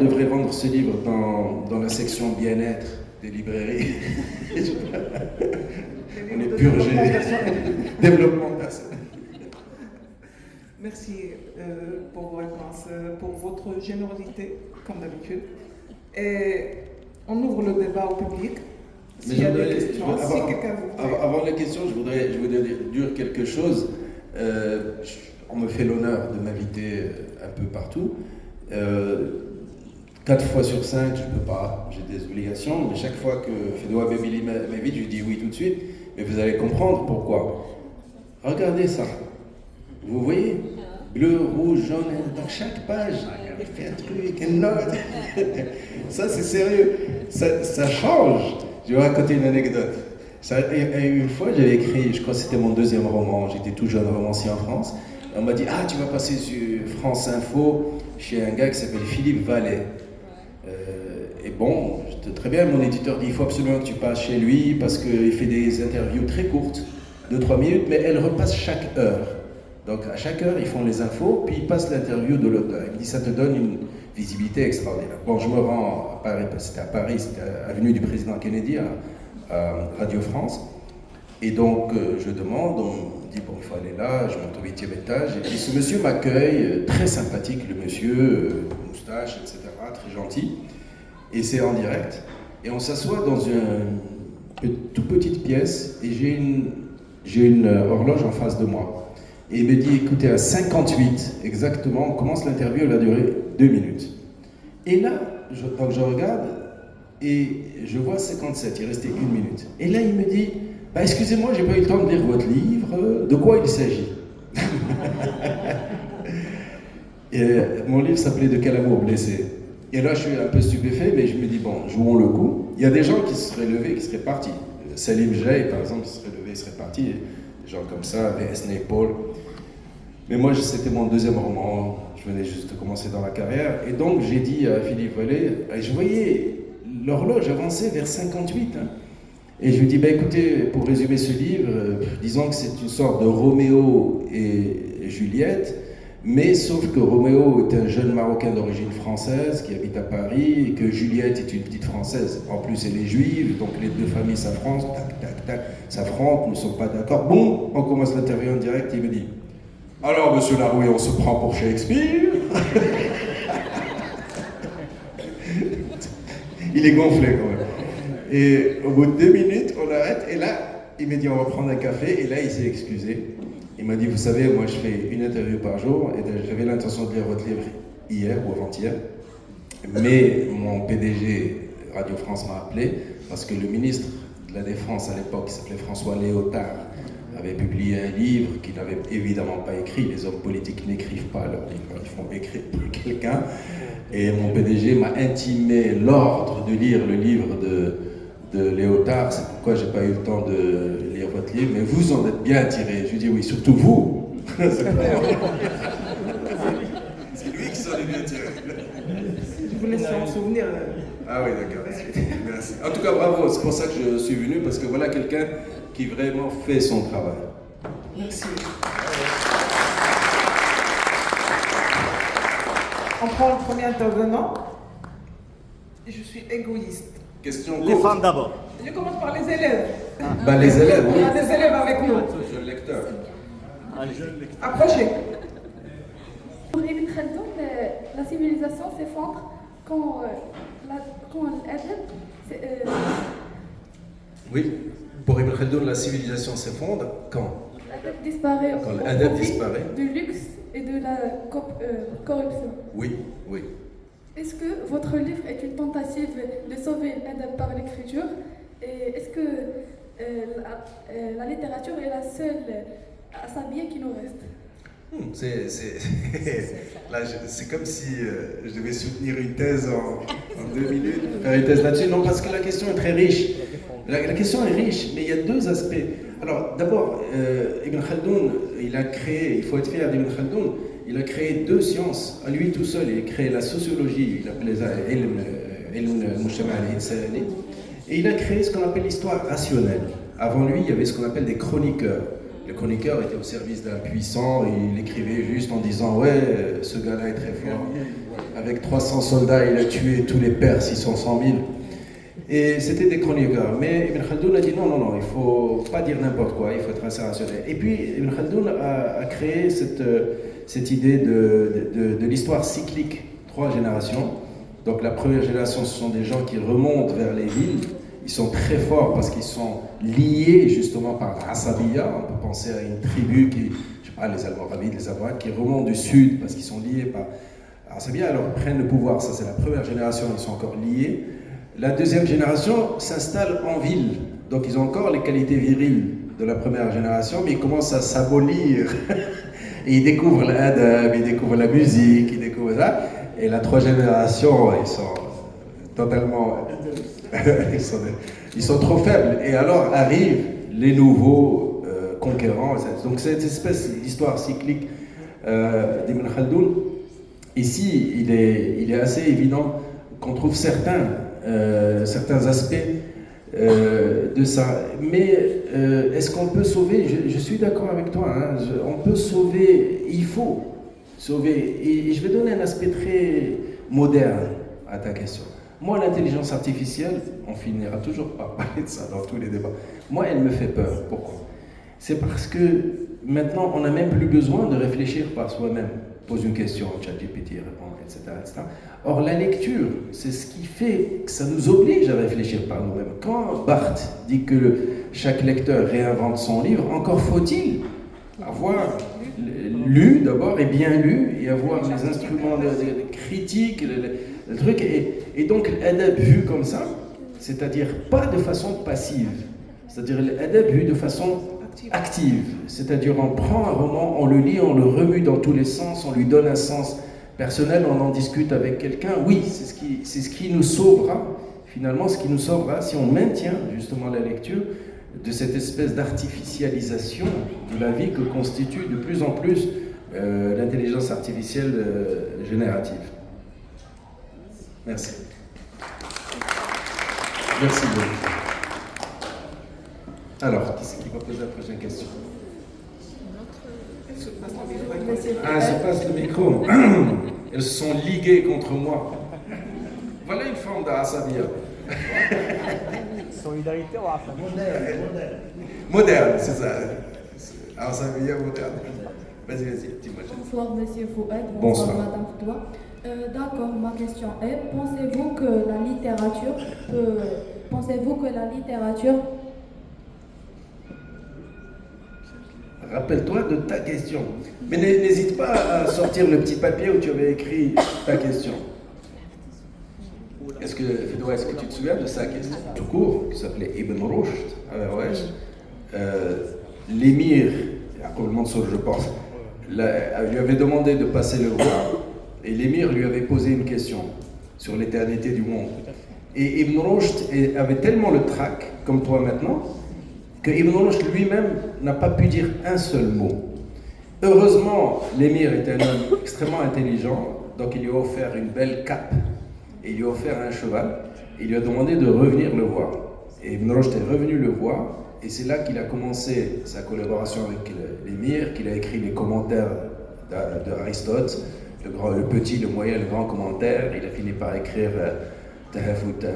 devrait vendre ce livre dans la section bien-être des librairies. On est purgé. Développement personnel. Merci pour vos réponses, pour votre générosité, comme d'habitude. Et on ouvre le débat au public. S'il y a des questions, si quelqu'un vous... Avant les questions, je voudrais dire quelque chose. On me fait l'honneur de m'inviter un peu partout. 4 fois sur 5, je ne peux pas, j'ai des obligations, mais chaque fois que Fedoua Bebili m'invite, je dis oui tout de suite, mais vous allez comprendre pourquoi. Regardez ça, vous voyez, bleu, rouge, jaune, dans chaque page, il fait un truc, une note. Ça c'est sérieux, ça change. Je vais raconter une anecdote. Une fois, j'avais écrit, je crois que c'était mon 2e roman, j'étais tout jeune romancier en France. On m'a dit, tu vas passer sur France Info chez un gars qui s'appelle Philippe Vallet. Et bon, très bien, mon éditeur dit, il faut absolument que tu passes chez lui parce qu'il fait des interviews très courtes, 2-3 minutes, mais elles repassent chaque heure. Donc à chaque heure, ils font les infos, puis ils passent l'interview de l'auteur. Il me dit, ça te donne une visibilité extraordinaire. Bon, je me rends à Paris, c'était à Paris, c'était à avenue du Président Kennedy, à Radio France. Et donc, je demande, on me dit, bon, il faut aller là, je monte au 8e étage, et puis ce monsieur m'accueille, très sympathique, le monsieur, moustache, etc., très gentil, et c'est en direct, et on s'assoit dans une toute petite pièce, et j'ai une horloge en face de moi. Et il me dit, écoutez, à 58 exactement, on commence l'interview, elle va durer 2 minutes. Et là, donc je regarde, et je vois 57, il restait 1 minute. Et là, il me dit, excusez-moi, j'ai pas eu le temps de lire votre livre, de quoi il s'agit? Et mon livre s'appelait De quel amour blessé. Et là, je suis un peu stupéfait, mais je me dis, bon, jouons le coup. Il y a des gens qui se seraient levés, qui seraient partis. Salim Jay, par exemple, qui serait levé, il serait parti. Des gens comme ça, V.S. Naipaul. Mais moi, c'était mon 2e roman. Je venais juste de commencer dans la carrière. Et donc, j'ai dit à Philippe Vallet, je voyais l'horloge avancer vers 58. Et je lui dis, écoutez, pour résumer ce livre, disons que c'est une sorte de Roméo et Juliette, mais sauf que Roméo est un jeune Marocain d'origine française qui habite à Paris, et que Juliette est une petite Française. En plus, elle est juive, donc les 2 familles s'affrontent, s'affrontent, ne sont pas d'accord. Bon, on commence l'interview en direct, il me dit, alors, monsieur Larouille, on se prend pour Shakespeare? Il est gonflé quand même. Et au bout de 2 minutes, on arrête, et là, il m'a dit, on va prendre un café, et là, il s'est excusé. Il m'a dit, vous savez, moi, je fais une interview par jour, et j'avais l'intention de lire votre livre hier ou avant-hier, mais mon PDG Radio France m'a appelé, parce que le ministre de la Défense à l'époque, qui s'appelait François Léotard, avait publié un livre qu'il n'avait évidemment pas écrit. Les hommes politiques n'écrivent pas leurs livres, ils font écrire pour quelqu'un. Et mon PDG m'a intimé l'ordre de lire le livre de Léotard. C'est pourquoi je n'ai pas eu le temps de lire votre livre, mais vous en êtes bien tiré. Je lui dis oui, surtout vous. C'est lui qui s'en est bien tiré. Je vous laisse en souvenir. Ah oui, d'accord. Merci. En tout cas, bravo. C'est pour ça que je suis venu, parce que voilà quelqu'un qui vraiment fait son travail. Merci. On prend le premier intervenant. Je suis égoïste. Question Les femmes d'abord. Je commence par les élèves. Les élèves, oui. On a des élèves avec nous. Jeune lecteur. Approchez. Pour Ibn Khaldoun, la civilisation s'effondre quand l'adab... Oui. Pour Ibn Khaldoun, la civilisation s'effondre quand L'adab disparaît Quand au l'adab profit disparaît. du luxe et de la corruption. Oui, oui. Est-ce que votre livre est une tentative de sauver l'adab par l'écriture? Et est-ce que la littérature est la seule à s'habiller qui nous reste? Là, c'est comme si je devais soutenir une thèse en 2 minutes, faire une thèse là-dessus. Non, parce que la question est très riche. La question est riche, mais il y a 2 aspects. Alors, d'abord, Ibn Khaldoun, il a créé, il faut être fier d'Ibn Khaldoun, il a créé 2 sciences. À lui tout seul, il a créé la sociologie, il appelait ça Ilm al-Mujtama al-Insani, et il a créé ce qu'on appelle l'histoire rationnelle. Avant lui, il y avait ce qu'on appelle des chroniqueurs. Le chroniqueur était au service d'un puissant, il écrivait juste en disant « Ouais, ce gars-là est très fort. Avec 300 soldats, il a tué tous les Perses, ils sont 100 000. » Et c'était des chroniqueurs. Mais Ibn Khaldoun a dit non, il ne faut pas dire n'importe quoi, il faut être assez rationnel. Et puis Ibn Khaldoun a créé cette idée de l'histoire cyclique, 3 générations. Donc la première génération, ce sont des gens qui remontent vers les villes. Ils sont très forts parce qu'ils sont liés justement par l'Asabiya. On peut penser à une tribu qui, je sais pas, les Almoravides, les Abouads, qui remontent du sud parce qu'ils sont liés par l'Asabiya. Alors ils prennent le pouvoir. Ça, c'est la première génération, ils sont encore liés. La deuxième génération s'installe en ville, donc ils ont encore les qualités viriles de la première génération, mais ils commencent à s'abolir. Et ils découvrent l'adab, ils découvrent la musique, ils découvrent ça. Et la troisième génération, ils sont totalement... ils sont trop faibles. Et alors arrivent les nouveaux conquérants. Donc cette espèce d'histoire cyclique d'Ibn Khaldoun, ici, il est assez évident qu'on trouve certains aspects de ça. Mais est-ce qu'on peut sauver? Je suis d'accord avec toi, hein, on peut sauver, il faut sauver. Et je vais donner un aspect très moderne à ta question. Moi, l'intelligence artificielle, on finira toujours par parler de ça dans tous les débats. Moi, elle me fait peur. Pourquoi? C'est parce que maintenant, on n'a même plus besoin de réfléchir par soi-même. Pose une question, ChatGPT répond, etc., etc. Or, la lecture, c'est ce qui fait que ça nous oblige à réfléchir par nous-mêmes. Quand Barthes dit que chaque lecteur réinvente son livre, encore faut-il avoir lu d'abord et bien lu et avoir les instruments de critique, le truc. Et donc, l'adab vu comme ça, c'est-à-dire pas de façon passive, c'est-à-dire l'adab vu de façon active, c'est-à-dire on prend un roman, on le lit, on le remue dans tous les sens, on lui donne un sens personnel, on en discute avec quelqu'un. Oui, c'est ce qui nous sauvera, finalement, ce qui nous sauvera si on maintient justement la lecture de cette espèce d'artificialisation de la vie que constitue de plus en plus l'intelligence artificielle générative. Merci. Merci beaucoup. Alors, qui c'est qui va poser la prochaine question? Elle se passe le micro. Ah, se passe le micro. Elles sont liguées contre moi. Voilà une forme d'Asabiya. Solidarité ou Asabiya? Moderne, c'est ça. Asabiya moderne. Vas-y, dis-moi. Bonsoir, monsieur Fouad. Bonsoir. Madame Fouad. D'accord, ma question est, pensez-vous que la littérature Rappelle-toi de ta question. Mais n'hésite pas à sortir le petit papier où tu avais écrit ta question. Est-ce que tu te souviens de sa question tout court, qui s'appelait Ibn Rushd, l'émir, Yaqub Mansour, je pense, lui avait demandé de passer le roi, et l'émir lui avait posé une question sur l'éternité du monde. Et Ibn Rushd avait tellement le trac, comme toi maintenant, que Ibn Rushd lui-même n'a pas pu dire un seul mot. Heureusement, l'émir était un homme extrêmement intelligent, donc il lui a offert une belle cape, et il lui a offert un cheval, et il lui a demandé de revenir le voir. Et Ibn Rushd est revenu le voir, et c'est là qu'il a commencé sa collaboration avec l'émir, qu'il a écrit les commentaires d'Aristote, le petit, le moyen, le grand commentaire. Il a fini par écrire Tahafut,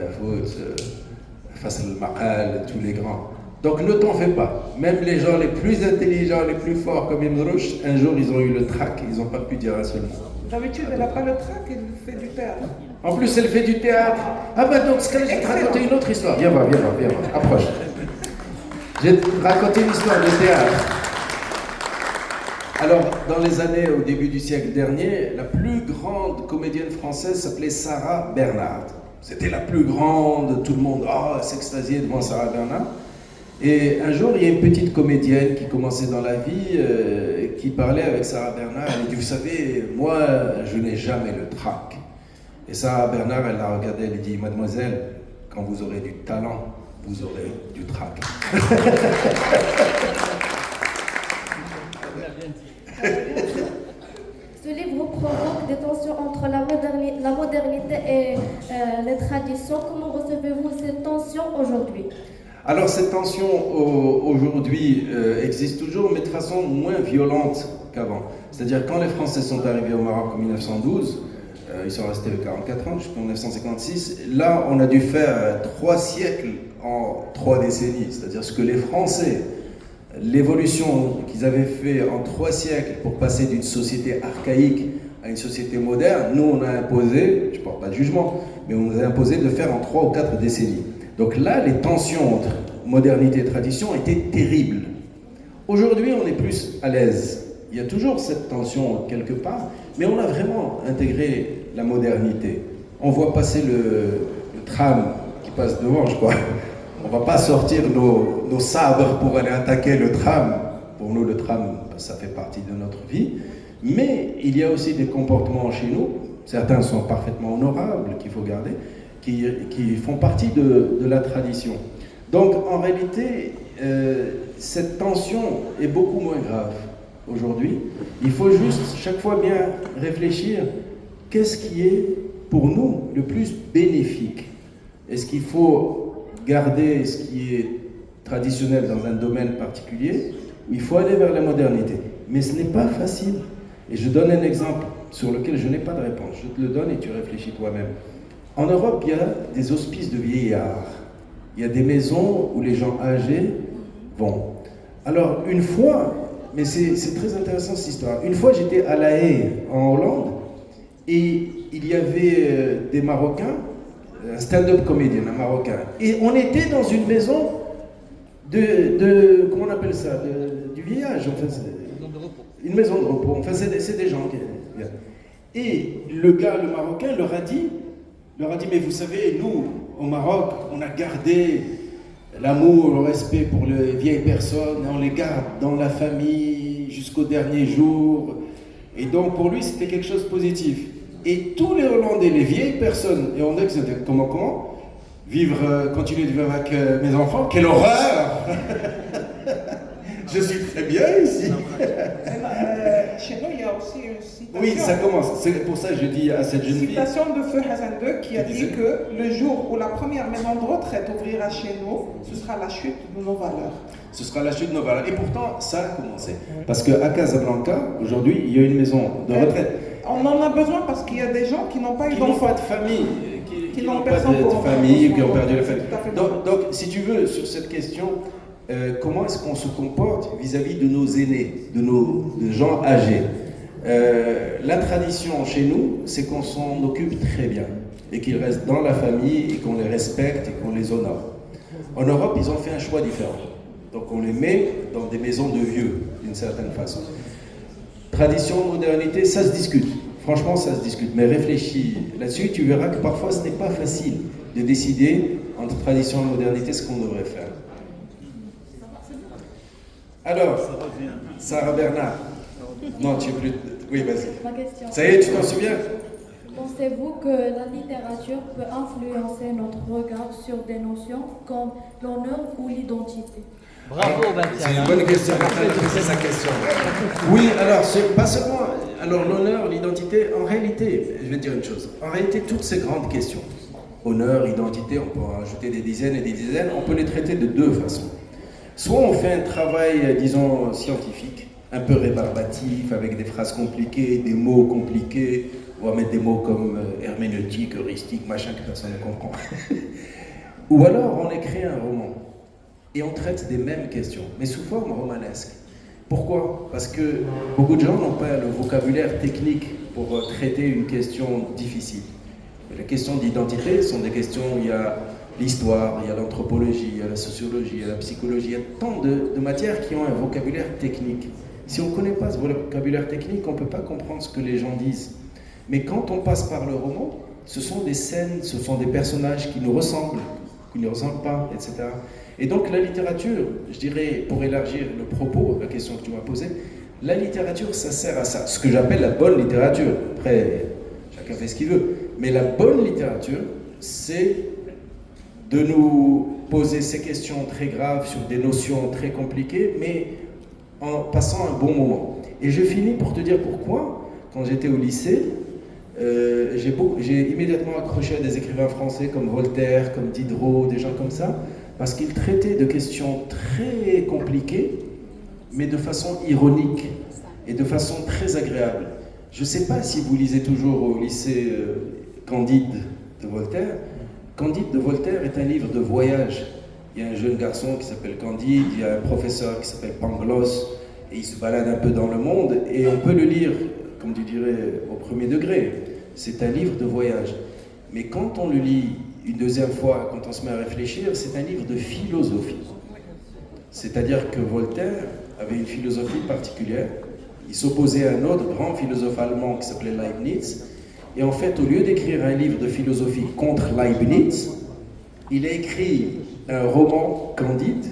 Fasl al-Maqal, tous les grands. Donc ne t'en fais pas. Même les gens les plus intelligents, les plus forts comme Ibn Rushd, un jour ils ont eu le trac, ils n'ont pas pu dire un seul mot. D'habitude, elle n'a pas le trac, elle fait du théâtre. En plus, elle fait du théâtre. Ah bah donc, ce cas-là, je vais te raconter une autre histoire. Viens voir, approche. Je vais te raconter une histoire de théâtre. Alors, dans les années, au début du siècle dernier, la plus grande comédienne française s'appelait Sarah Bernhardt. C'était la plus grande, tout le monde s'extasiait devant Sarah Bernhardt. Et un jour, il y a une petite comédienne qui commençait dans la vie, qui parlait avec Sarah Bernhardt. Elle dit, vous savez, moi, je n'ai jamais le trac. Et Sarah Bernhardt, elle l'a regardée, elle dit, mademoiselle, quand vous aurez du talent, vous aurez du trac. Ce livre provoque des tensions entre la modernité et les traditions. Comment recevez-vous ces tensions aujourd'hui? Alors cette tension aujourd'hui existe toujours, mais de façon moins violente qu'avant. C'est-à-dire quand les Français sont arrivés au Maroc en 1912, ils sont restés 44 ans jusqu'en 1956, là on a dû faire 3 siècles en 3 décennies. C'est-à-dire ce que les Français, l'évolution qu'ils avaient fait en 3 siècles pour passer d'une société archaïque à une société moderne, nous on a imposé, je ne porte pas de jugement, mais on nous a imposé de faire en 3 ou 4 décennies. Donc là, les tensions entre modernité et tradition étaient terribles. Aujourd'hui, on est plus à l'aise. Il y a toujours cette tension quelque part, mais on a vraiment intégré la modernité. On voit passer le tram qui passe devant, je crois. On ne va pas sortir nos sabres pour aller attaquer le tram. Pour nous, le tram, ça fait partie de notre vie. Mais il y a aussi des comportements chez nous, certains sont parfaitement honorables, qu'il faut garder, qui font partie de la tradition. Donc, en réalité, cette tension est beaucoup moins grave aujourd'hui. Il faut juste chaque fois bien réfléchir qu'est-ce qui est pour nous le plus bénéfique. Est-ce qu'il faut garder ce qui est traditionnel dans un domaine particulier ou il faut aller vers la modernité? Mais ce n'est pas facile. Et je donne un exemple sur lequel je n'ai pas de réponse. Je te le donne et tu réfléchis toi-même. En Europe, il y a des hospices de vieillards. Il y a des maisons où les gens âgés vont. Alors, une fois, mais c'est très intéressant cette histoire, une fois j'étais à La Haye, en Hollande, et il y avait des Marocains, un stand-up comédien, un Marocain, et on était dans une maison comment on appelle ça, du vieillage, enfin, une maison de repos, enfin c'est des gens qui... Et le Marocain leur a dit, mais vous savez, nous, au Maroc, on a gardé l'amour, le respect pour les vieilles personnes, et on les garde dans la famille jusqu'au dernier jour. Et donc pour lui, c'était quelque chose de positif. Et tous les Hollandais, les vieilles personnes, et on dit que c'était comment continuer de vivre avec mes enfants, quelle horreur. Je suis très bien ici. Chez nous, il y a aussi une citation. Oui, ça commence. C'est pour ça que je dis à cette jeune fille. Une citation de Feu Hassan II qui a dit que le jour où la première maison de retraite ouvrira chez nous, ce sera la chute de nos valeurs. Ce sera la chute de nos valeurs. Et pourtant, ça a commencé. Parce qu'à Casablanca, aujourd'hui, il y a une maison de retraite. On en a besoin parce qu'il y a des gens qui n'ont pas eu d'enfants. Qui n'ont pas de famille. Qui n'ont pas de famille, qui ont perdu la famille. Donc, si tu veux, sur cette question, comment est-ce qu'on se comporte vis-à-vis de nos aînés, de gens âgés? La tradition chez nous, c'est qu'on s'en occupe très bien et qu'ils restent dans la famille et qu'on les respecte et qu'on les honore. En Europe, ils ont fait un choix différent. Donc on les met dans des maisons de vieux, d'une certaine façon. Tradition, modernité, ça se discute. Franchement, ça se discute. Mais réfléchis là-dessus, tu verras que parfois, ce n'est pas facile de décider entre tradition et modernité ce qu'on devrait faire. Alors, Sarah Bernard. Non, tu es plus... Oui, vas-y. Ma question. Ça y est, tu t'en souviens? Pensez-vous que la littérature peut influencer notre regard sur des notions comme l'honneur ou l'identité? Bravo, Bastien. C'est une bonne question. C'est sa question. Oui, alors, pas seulement... Alors, l'honneur, l'identité, en réalité, je vais te dire une chose. En réalité, toutes ces grandes questions, honneur, identité, on peut en rajouter des dizaines et des dizaines, on peut les traiter de 2 façons. Soit on fait un travail, disons, scientifique, un peu rébarbatif, avec des phrases compliquées, des mots compliqués. On va mettre des mots comme herméneutique, heuristique, machin que personne ne comprend. Ou alors on écrit un roman et on traite des mêmes questions, mais sous forme romanesque. Pourquoi? Parce que beaucoup de gens n'ont pas le vocabulaire technique pour traiter une question difficile. Les questions d'identité sont des questions où il y a l'histoire, il y a l'anthropologie, il y a la sociologie, il y a la psychologie, il y a tant de matières qui ont un vocabulaire technique. Si on ne connaît pas ce vocabulaire technique, on ne peut pas comprendre ce que les gens disent. Mais quand on passe par le roman, ce sont des scènes, ce sont des personnages qui nous ressemblent pas, etc. Et donc la littérature, je dirais, pour élargir le propos, la question que tu m'as posée, la littérature, ça sert à ça. Ce que j'appelle la bonne littérature. Après, chacun fait ce qu'il veut. Mais la bonne littérature, c'est de nous poser ces questions très graves sur des notions très compliquées, mais en passant un bon moment. Et je finis pour te dire pourquoi, quand j'étais au lycée, j'ai immédiatement accroché à des écrivains français comme Voltaire, comme Diderot, des gens comme ça, parce qu'il traitait de questions très compliquées, mais de façon ironique et de façon très agréable. Je ne sais pas si vous lisez toujours au lycée Candide de Voltaire. Candide de Voltaire est un livre de voyage. Il y a un jeune garçon qui s'appelle Candide, il y a un professeur qui s'appelle Pangloss, et il se balade un peu dans le monde, et on peut le lire, comme tu dirais, au premier degré. C'est un livre de voyage. Mais quand on le lit une deuxième fois, quand on se met à réfléchir, c'est un livre de philosophie. C'est-à-dire que Voltaire avait une philosophie particulière. Il s'opposait à un autre grand philosophe allemand qui s'appelait Leibniz. Et en fait, au lieu d'écrire un livre de philosophie contre Leibniz, il a écrit un roman Candide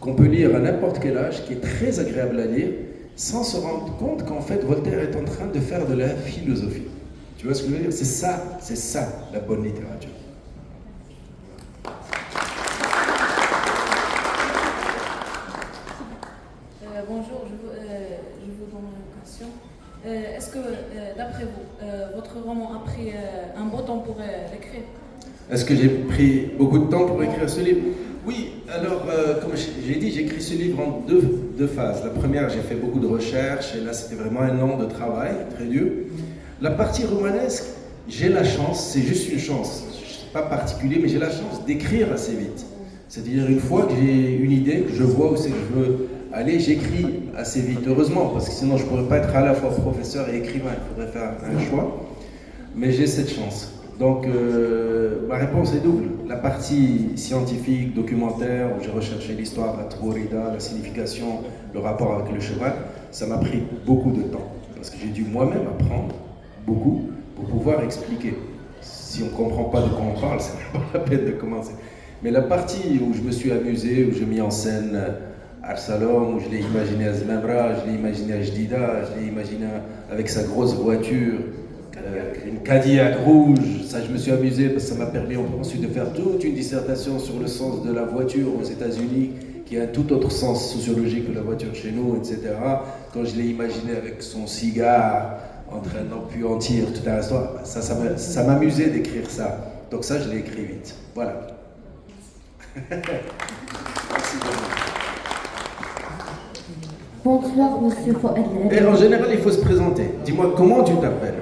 qu'on peut lire à n'importe quel âge, qui est très agréable à lire, sans se rendre compte qu'en fait, Voltaire est en train de faire de la philosophie. Tu vois ce que je veux dire? C'est ça, la bonne littérature. Bonjour, je vous donne une question. Est-ce que, d'après vous, votre roman a pris un beau temps pour l'écrire? Est-ce que j'ai pris beaucoup de temps pour écrire ce livre? Oui, alors, comme j'ai dit, j'ai écrit ce livre en deux phases. La première, j'ai fait beaucoup de recherches, et là, c'était vraiment un an de travail, très dur. La partie romanesque, j'ai la chance, c'est juste une chance, pas particulier, mais j'ai la chance d'écrire assez vite. C'est-à-dire, une fois que j'ai une idée, que je vois où c'est que je veux aller, j'écris assez vite, heureusement, parce que sinon je ne pourrais pas être à la fois professeur et écrivain, il faudrait faire un choix, mais j'ai cette chance. Donc ma réponse est double. La partie scientifique, documentaire, où j'ai recherché l'histoire de la Tabourida, la signification, le rapport avec le cheval, ça m'a pris beaucoup de temps, parce que j'ai dû moi-même apprendre beaucoup pour pouvoir expliquer. Si on ne comprend pas de quoi on parle, c'est même pas la peine de commencer. Mais la partie où je me suis amusé, où j'ai mis en scène Arsalom, où je l'ai imaginé à Zmemra, je l'ai imaginé à Jdida, je l'ai imaginé avec sa grosse voiture, une Cadillac rouge, ça je me suis amusé parce que ça m'a permis ensuite de faire toute une dissertation sur le sens de la voiture aux États-Unis, qui a un tout autre sens sociologique que la voiture chez nous, etc. Quand je l'ai imaginé avec son cigare, en train d'empuantir tout un histoire, ça m'amusait d'écrire ça. Donc ça, je l'ai écrit vite. Voilà. Merci beaucoup. Bonsoir, monsieur Fouad. Et en général, il faut se présenter. Dis-moi, comment tu t'appelles?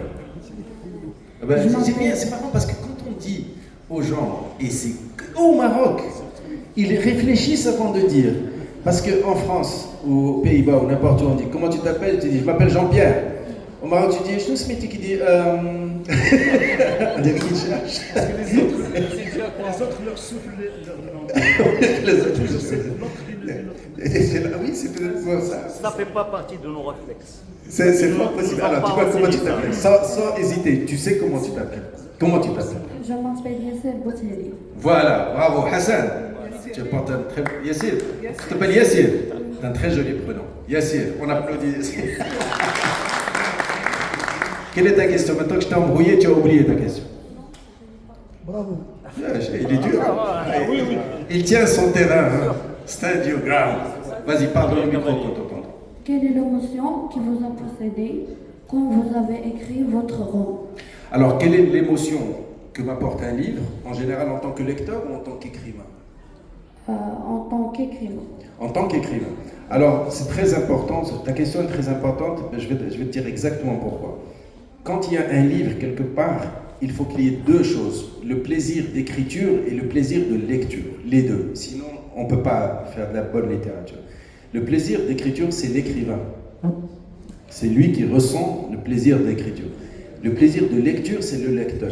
C'est marrant parce que quand on dit aux gens, et c'est au Maroc, ils réfléchissent avant de dire. Parce qu'en France, ou aux Pays-Bas, ou n'importe où, on dit comment tu t'appelles? Tu dis, je m'appelle Jean-Pierre. Au Maroc, tu dis, je suis Smith qui dit, on dirait qu'il cherche. Parce que les autres leur soufflent leur langue. Les autres, oui, c'est peut-être ça. Ça ne fait pas partie de nos réflexes. C'est fort possible. Alors, dis-moi comment tu t'appelles. Sans hésiter, tu sais comment tu t'appelles. Comment tu t'appelles? Je m'appelle Yassir Bouteli. Voilà, bravo. Hassan, tu portes un très... Yassir, tu t'appelles Yassir. C'est un très joli prénom. Yassir, on applaudit Yassir. Quelle est ta question? Maintenant que je t'ai embrouillé, tu as oublié ta question. Bravo. Il est dur. Oui. Il tient son terrain. Hein. Stand your ground. Vas-y, parle dans le micro qu'on t'entend. Quelle est l'émotion qui vous a précédé quand vous avez écrit votre roman? Alors, quelle est l'émotion que m'apporte un livre, en général en tant que lecteur ou en tant qu'écrivain? En tant qu'écrivain. En tant qu'écrivain. Alors, c'est très important, ta question est très importante, je vais te dire exactement pourquoi. Quand il y a un livre quelque part, il faut qu'il y ait deux choses, le plaisir d'écriture et le plaisir de lecture, les deux. Sinon, on ne peut pas faire de la bonne littérature. Le plaisir d'écriture, c'est l'écrivain. C'est lui qui ressent le plaisir d'écriture. Le plaisir de lecture, c'est le lecteur.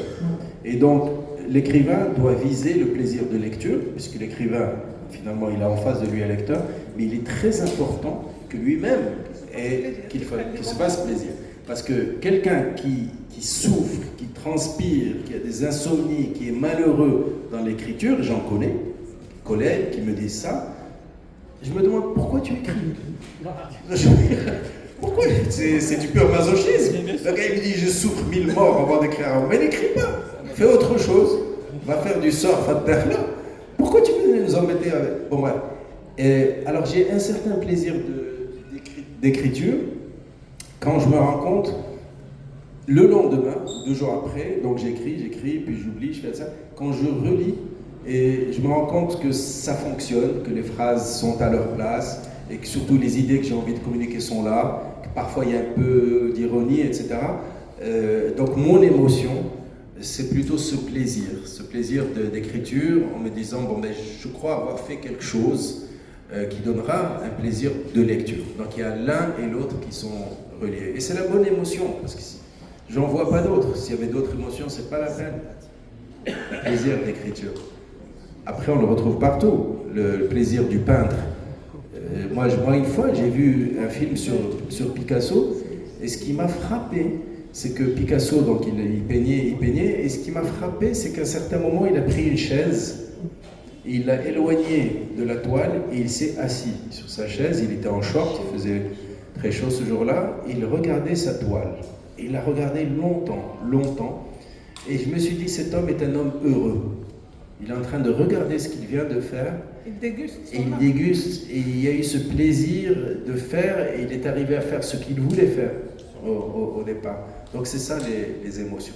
Et donc, l'écrivain doit viser le plaisir de lecture, puisque l'écrivain, finalement, il a en face de lui un lecteur, mais il est très important que lui-même qu'il se fasse plaisir. Parce que quelqu'un qui souffre, qui transpire, qui a des insomnies, qui est malheureux dans l'écriture, j'en connais, collègues qui me disent ça, je me demande pourquoi tu écris. Pourquoi? C'est du pur masochisme. Le gars il me dit je souffre 1000 morts avant d'écrire un roman. Mais n'écris pas, fais autre chose, va faire du surf à terre là. Pourquoi tu veux nous embêter avec... Bon bref. Alors j'ai un certain plaisir d'écriture quand je me rends compte le lendemain, 2 jours après, donc j'écris, puis j'oublie, je fais ça. Quand je relis, Et je me rends compte que ça fonctionne, que les phrases sont à leur place, et que surtout les idées que j'ai envie de communiquer sont là, que parfois il y a un peu d'ironie, etc. Donc mon émotion, c'est plutôt ce plaisir d'écriture, en me disant, bon ben je crois avoir fait quelque chose qui donnera un plaisir de lecture. Donc il y a l'un et l'autre qui sont reliés. Et c'est la bonne émotion, parce que j'en vois pas d'autres. S'il y avait d'autres émotions, c'est pas la peine. Le plaisir d'écriture. Après, on le retrouve partout, le plaisir du peintre. Moi, une fois, j'ai vu un film sur Picasso, et ce qui m'a frappé, c'est que Picasso, donc il peignait, et ce qui m'a frappé, c'est qu'à un certain moment, il a pris une chaise, il l'a éloigné de la toile, et il s'est assis sur sa chaise. Il était en short, il faisait très chaud ce jour-là, il regardait sa toile. Il l'a regardé longtemps, et je me suis dit, cet homme est un homme heureux. Il est en train de regarder ce qu'il vient de faire. Il déguste. Et il déguste, et il y a eu ce plaisir de faire, et il est arrivé à faire ce qu'il voulait faire au départ. Donc c'est ça les émotions.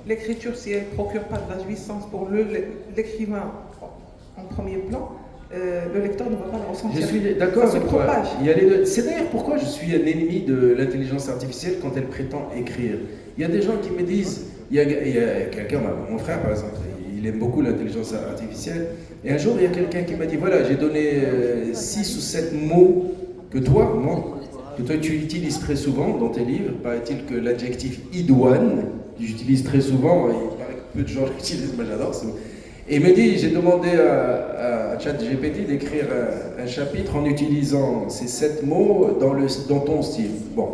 L'écriture, si elle ne procure pas de la jouissance pour l'écrivain en premier plan, le lecteur ne va pas le ressentir. Je suis d'accord avec toi. Propage. Il y a les deux. C'est d'ailleurs pourquoi je suis un ennemi de l'intelligence artificielle quand elle prétend écrire. Il y a des gens qui me disent, il y a quelqu'un, mon frère par exemple, il aime beaucoup l'intelligence artificielle, et un jour il y a quelqu'un qui m'a dit, voilà, j'ai donné 6 ou 7 mots que toi tu utilises très souvent dans tes livres. Paraît-il que l'adjectif idoine, j'utilise très souvent, il paraît que peu de gens l'utilisent, mais j'adore ça. Et il me dit, j'ai demandé à ChatGPT d'écrire un chapitre en utilisant ces 7 mots dans ton style. Bon,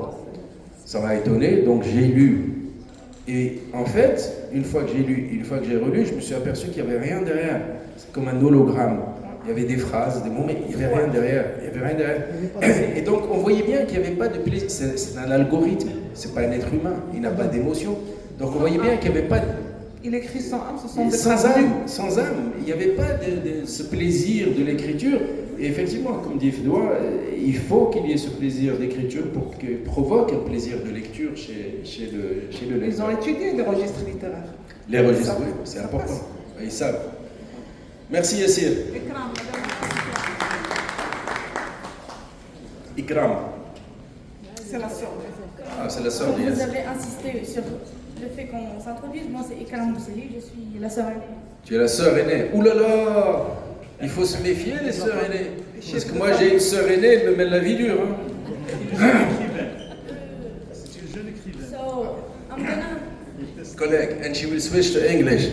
ça m'a étonné, donc j'ai lu. Et en fait, une fois que j'ai lu, une fois que j'ai relu, je me suis aperçu qu'il n'y avait rien derrière. C'est comme un hologramme. Il y avait des phrases, des mots, mais il n'y avait rien derrière. Et donc, on voyait bien qu'il n'y avait pas de plaisir. C'est un algorithme, c'est pas un être humain. Il n'a pas d'émotion. Donc, on voyait bien qu'il n'y avait pas. Il écrit sans âme, ce sont des sans âme. Il n'y avait pas de ce plaisir de l'écriture. Et effectivement, comme dit Fedwa, il faut qu'il y ait ce plaisir d'écriture pour qu'il provoque un plaisir de lecture chez le lecteur. Ils ont étudié les registres littéraires. Les registres, oui, c'est important. Ils savent. Merci Yassir. Ikram. C'est la sœur. Ah, c'est la sœur de Vous Yassir. avez insisté sur le fait qu'on s'introduise. Moi, c'est Ikram Bousseli, je suis la sœur aînée. Tu es la sœur aînée. Ouh là là, il faut se méfier des sœurs aînées. Parce que moi j'ai une sœur aînée, elle me met la vie dure. C'est une jeune écrivaine. So, I'm gonna... Colleague, and she will switch to English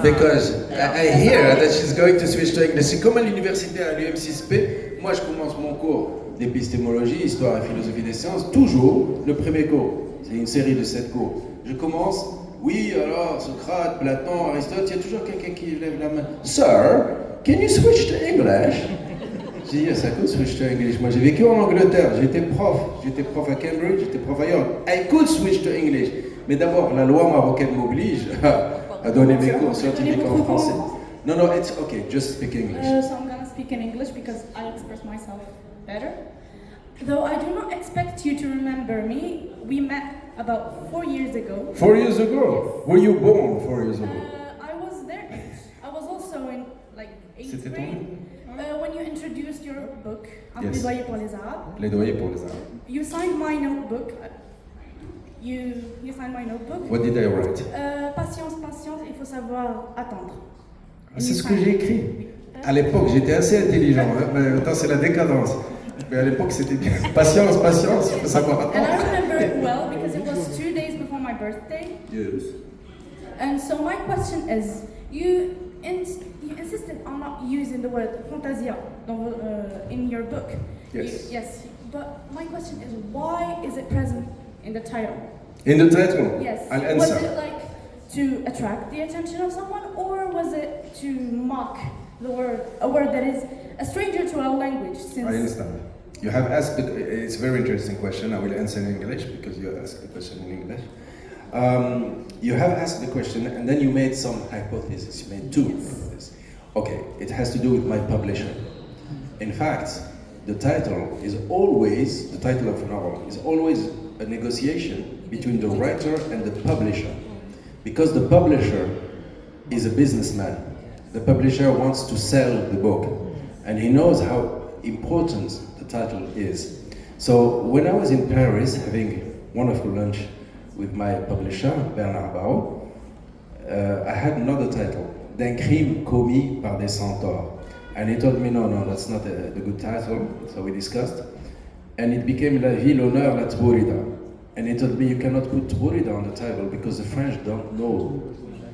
because I hear that she's going to switch to English. C'est comme à l'université à l'UM6P. Moi, je commence mon cours d'épistémologie, histoire et philosophie des sciences, toujours le premier cours. C'est une série de 7 cours. Je commence, oui, alors Socrate, Platon, Aristote, il y a toujours quelqu'un qui lève la main. Sir, can you switch to English? J'ai dit, yes, I could switch to English. Moi, j'ai vécu en Angleterre, j'étais prof à Cambridge, j'étais prof à York. I could switch to English. Mais d'abord, la loi marocaine m'oblige à donner mes cours scientifiques en français. No, it's okay, just speak English. So I'm gonna speak in English because I express myself better. Though I do not expect you to remember me, we met about 4 years ago. 4 years ago? Were you born 4 years ago? I was there. I was also in like 8th C'était ton grade. When you introduced your book, Un Yes. plaidoyer pour les Arabes, Plaidoyer pour les Arabes. you signed my notebook. You signed my notebook. What did I write? Patience, il faut savoir attendre. C'est ce que j'ai écrit. À l'époque, j'étais assez intelligent, hein, mais maintenant c'est la décadence. Mais à l'époque, c'était bien. Patience, il faut savoir And I attendre. remember it well because it was 2 days before my birthday. Yes. And so my question is, you insisted on not using the word fantasia in your book. Yes. Yes. But my question is, why is it present in the title? In the title, Yes. I'll Was answer. it like to attract the attention of someone, or was it to mock a word that is a stranger to our language? Since I understand. You have asked, it's a very interesting question. I will answer in English because you asked the question in English. You have asked the question and then you made some hypotheses. You made 2 hypotheses. Okay, it has to do with my publisher. In fact, the title of a novel is always a negotiation between the writer and the publisher. Because the publisher is a businessman. the publisher wants to sell the book, and he knows how important the title is. So when I was in Paris having wonderful lunch with my publisher, Bernard Barrault, I had another title, D'un crime commis par des centaures. And he told me, no, that's not the good title, so we discussed. And it became La Vie, l'honneur, la Tbourida. And he told me, you cannot put Tbourida on the title because the French don't know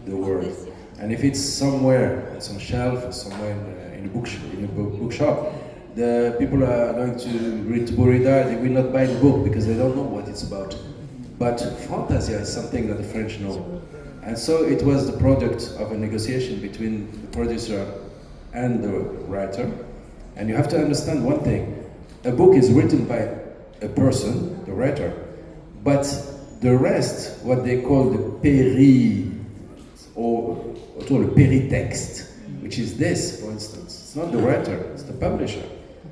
the word. And if it's somewhere on some shelf or somewhere in a bookshop, the people are going to read Tbourida, they will not buy the book because they don't know what it's about. But Fantasia is something that the French know. And so it was the product of a negotiation between the producer and the writer. And you have to understand one thing. A book is written by a person, the writer, but the rest, what they call the or le péritexte, which is this, for instance. It's not the writer, it's the publisher.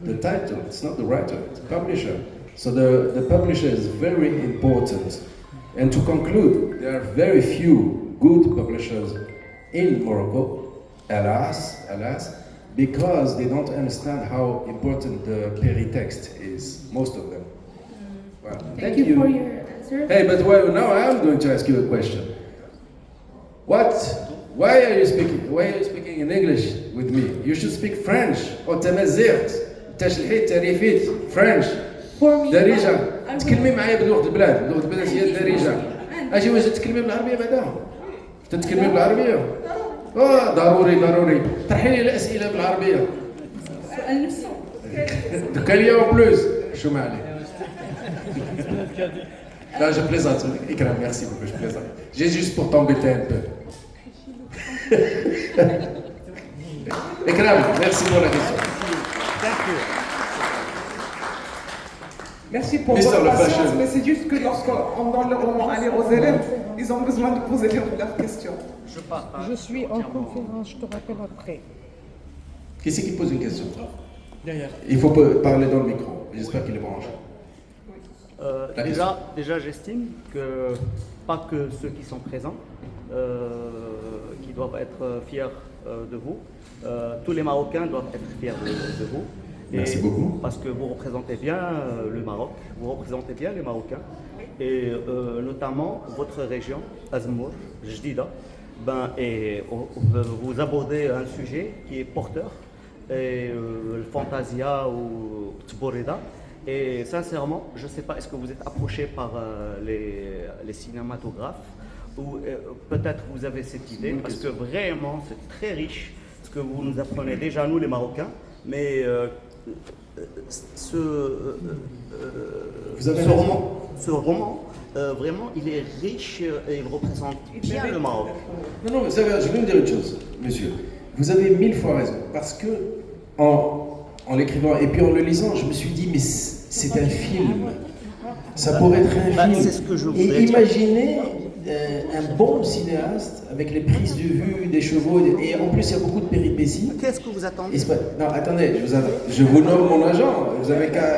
The title, it's not the writer, it's the publisher. So the publisher is very important. And to conclude, there are very few good publishers in Morocco, alas, because they don't understand how important the péritexte is, most of them. Well, Thank you for your answer. Hey, but now I am going to ask you a question. Why are you speaking in English with me? You should speak French. أو تمازيغت تشلحيت تريفيت French. For me, دريجة I will- تكلمي معايا بلغة البلاد، بلغة البلاد هي الدارجة. أجي واش تتكلمي بالعربية بعدا؟ تتكلمي بالعربية؟ ضروري طرحي لي الأسئلة بالعربية. سؤال نفسه. دوكا ليا اون بلوس شو ما عليك. Là, je plaisante. Ikram, merci beaucoup, je plaisante. J'ai juste pour t'embêter un peu. Ikram, merci pour la question. Merci pour Mister votre Le patience, Fashion. mais c'est juste que lorsqu'on donne le roman à lire aux élèves, ils ont besoin de poser leurs questions. Je suis en conférence, je te rappelle après. Qui c'est qui pose une question? Derrière. Il faut parler dans le micro. J'espère qu'il est branché. Déjà, j'estime que pas que ceux qui sont présents, qui doivent être fiers de vous, tous les Marocains doivent être fiers de vous. Merci beaucoup. Parce que vous représentez bien le Maroc, vous représentez bien les Marocains, et notamment votre région, Azmour, Jdida, et vous abordez un sujet qui est porteur, et le Fantasia ou Tbourida. Et sincèrement, je ne sais pas, est-ce que vous êtes approché par les cinématographes ou peut-être vous avez cette idée, parce que vraiment c'est très riche ce que vous nous apprenez déjà, nous les Marocains, mais ce roman, vraiment, il est riche et il représente bien le Maroc. Non, vous savez, je vais vous dire une chose, monsieur. Vous avez 1000 fois raison, parce que en l'écrivant et puis en le lisant, je me suis dit, mais c'est un film. Ça pourrait être un film. C'est ce que je voudrais et dire. imaginez un bon cinéaste avec les prises de vue, des chevaux, et en plus il y a beaucoup de péripéties. Qu'est-ce que vous attendez? Non, attendez, je vous nomme mon agent, vous avez qu'à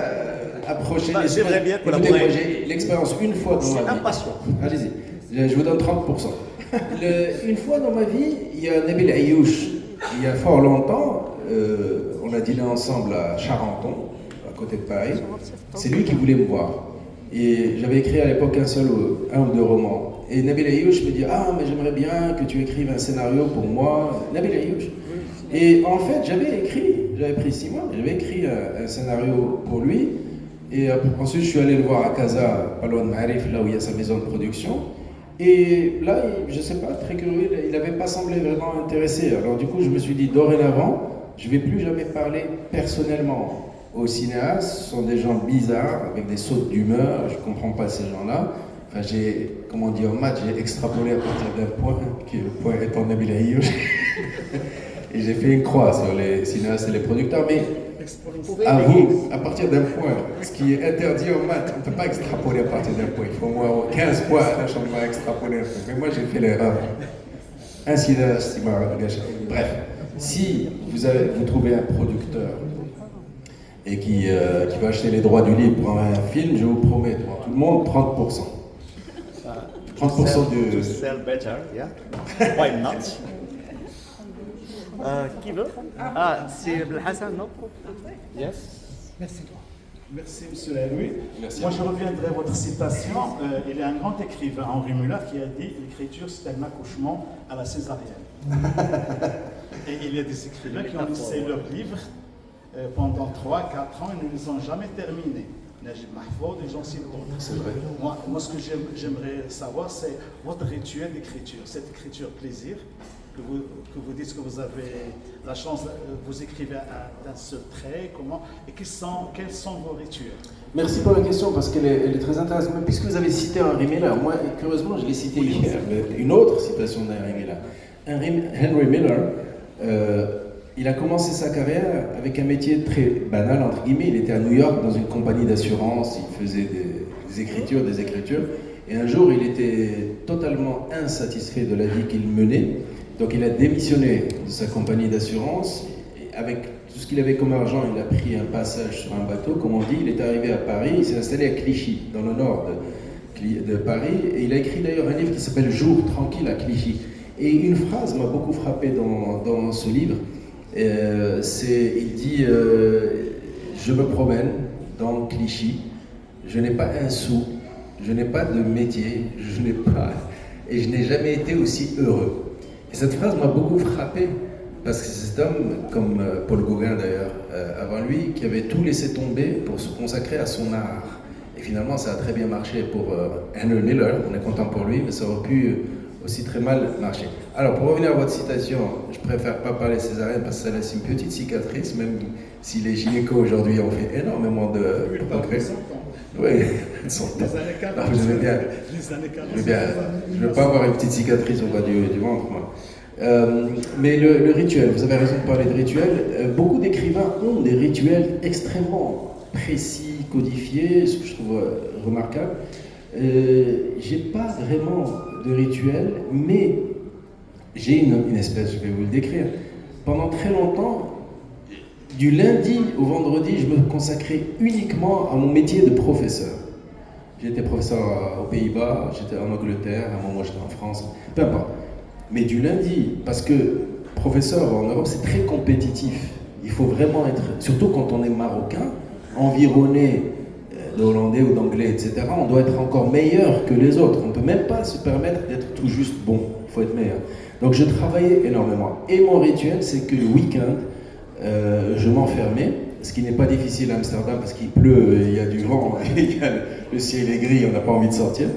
approcher les j'aimerais bien Écoutez, collaborer. moi j'ai l'expérience une fois dans ma vie. C'est impatient. Allez-y, je vous donne 30%. Une fois dans ma vie, il y a Nabil Ayouch, il y a fort longtemps, on a dîné ensemble à Charenton, à côté de Paris. C'est lui qui voulait me voir. Et j'avais écrit à l'époque un ou deux romans. Et Nabil Ayouch me dit « Ah, mais j'aimerais bien que tu écrives un scénario pour moi. » Nabil Ayouch. Et en fait, j'avais pris 6 mois, mais j'avais écrit un scénario pour lui. Et ensuite, je suis allé le voir à Casa, pas loin de Marif, là où il y a sa maison de production. Et là, je sais pas, très curieux, il n'avait pas semblé vraiment intéressé. Alors du coup, je me suis dit, dorénavant, je ne vais plus jamais parler personnellement aux cinéastes. Ce sont des gens bizarres, avec des sautes d'humeur, je ne comprends pas ces gens-là. Enfin, comme on dit en maths, j'ai extrapolé à partir d'un point, qui est le point étant Nabil Ayouch. Et j'ai fait une croix sur les cinéastes et les producteurs, mais à vous, à partir d'un point, ce qui est interdit en maths, on ne peut pas extrapoler à partir d'un point. Il faut au moins 15 points, là, je vais extrapoler un peu. Mais moi, j'ai fait l'erreur. Un cinéaste, il m'a gâché. Bref, si vous trouvez un producteur et qui va acheter les droits du livre pour un film, je vous promets, devant tout le monde, 30%. 30% To sell better, yeah. Why not? Qui veut? Ah, c'est Hassan, non? Yes. Merci. Merci, M. Louis. Merci. Moi, je reviendrai à votre citation. Il y a un grand écrivain, Henri Muller, qui a dit « L'écriture, c'est un accouchement à la césarienne ». Et il y a des écrivains qui ont laissé leurs livres pendant 3, 4 ans et ne les ont jamais terminés. Najib Mahfoud et j'en cite d'autres. C'est vrai. Moi, ce que j'aimerais savoir, c'est votre rituel d'écriture. Cette écriture plaisir, que vous dites que vous avez la chance, vous écrivez d'un seul trait, comment, et quels sont vos rituels? Merci pour la question parce qu'elle est très intéressante. Mais puisque vous avez cité Henry Miller, moi, curieusement, je l'ai cité hier, une autre citation d'Henry Miller. Henry Miller, il a commencé sa carrière avec un métier très banal, entre guillemets. Il était à New York dans une compagnie d'assurance, il faisait des écritures. Et un jour, il était totalement insatisfait de la vie qu'il menait. Donc il a démissionné de sa compagnie d'assurance. Avec tout ce qu'il avait comme argent, il a pris un passage sur un bateau, comme on dit. Il est arrivé à Paris, il s'est installé à Clichy, dans le nord de Paris. Et il a écrit d'ailleurs un livre qui s'appelle « Jour tranquille à Clichy ». Et une phrase m'a beaucoup frappé dans ce livre. Il dit je me promène dans Clichy, je n'ai pas un sou, je n'ai pas de métier, et je n'ai jamais été aussi heureux. Et cette phrase m'a beaucoup frappé parce que c'est cet homme, comme Paul Gauguin d'ailleurs avant lui, qui avait tout laissé tomber pour se consacrer à son art. Et finalement ça a très bien marché pour Henry Miller, on est content pour lui, mais ça aurait pu aussi très mal marcher. Alors pour revenir à votre citation, je préfère pas parler césarienne parce que ça laisse une petite cicatrice, même si les gynécos aujourd'hui ont fait énormément de progrès. Oui, elles sont les années 40. Je ne veux pas avoir une petite cicatrice au bas du ventre, moi. Mais le rituel, vous avez raison de parler de rituel. Beaucoup d'écrivains ont des rituels extrêmement précis, codifiés, ce que je trouve remarquable. J'ai pas vraiment de rituel, mais j'ai une espèce, je vais vous le décrire. Pendant très longtemps, du lundi au vendredi, je me consacrais uniquement à mon métier de professeur. J'étais professeur aux Pays-Bas, j'étais en Angleterre, à un moment j'étais en France, peu importe. Mais du lundi, parce que professeur en Europe, c'est très compétitif. Il faut vraiment être, surtout quand on est marocain, environné d'Hollandais ou d'Anglais, etc., on doit être encore meilleur que les autres. On ne peut même pas se permettre d'être tout juste bon. Il faut être meilleur. Donc je travaillais énormément. Et mon rituel, c'est que le week-end, je m'enfermais, ce qui n'est pas difficile à Amsterdam parce qu'il pleut, il y a du vent, le ciel est gris, on n'a pas envie de sortir.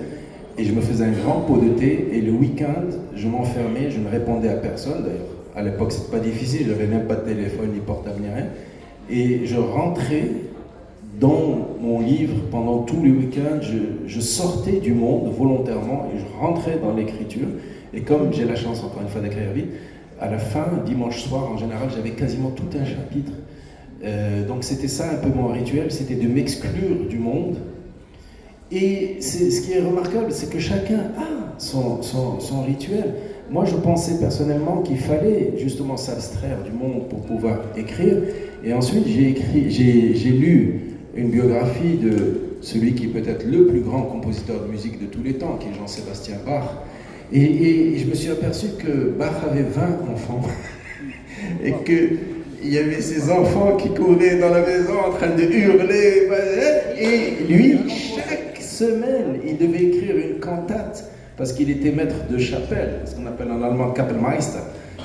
Et je me faisais un grand pot de thé et le week-end, je m'enfermais, je ne répondais à personne. D'ailleurs, à l'époque, c'était pas difficile, j'avais même pas de téléphone, ni portable, ni rien. Et je rentrais dans mon livre pendant tout le week-end, je sortais du monde volontairement et je rentrais dans l'écriture. Et comme j'ai la chance, encore une fois, d'écrire vite, à la fin, dimanche soir, en général, j'avais quasiment tout un chapitre. Donc c'était ça un peu mon rituel, c'était de m'exclure du monde. Et ce qui est remarquable, c'est que chacun a son rituel. Moi, je pensais personnellement qu'il fallait justement s'abstraire du monde pour pouvoir écrire. Et ensuite, j'ai lu une biographie de celui qui est peut-être le plus grand compositeur de musique de tous les temps, qui est Jean-Sébastien Bach. Et je me suis aperçu que Bach avait 20 enfants et qu'il y avait ses enfants qui couraient dans la maison en train de hurler. Et lui, chaque semaine, il devait écrire une cantate parce qu'il était maître de chapelle, ce qu'on appelle en allemand Kapellmeister.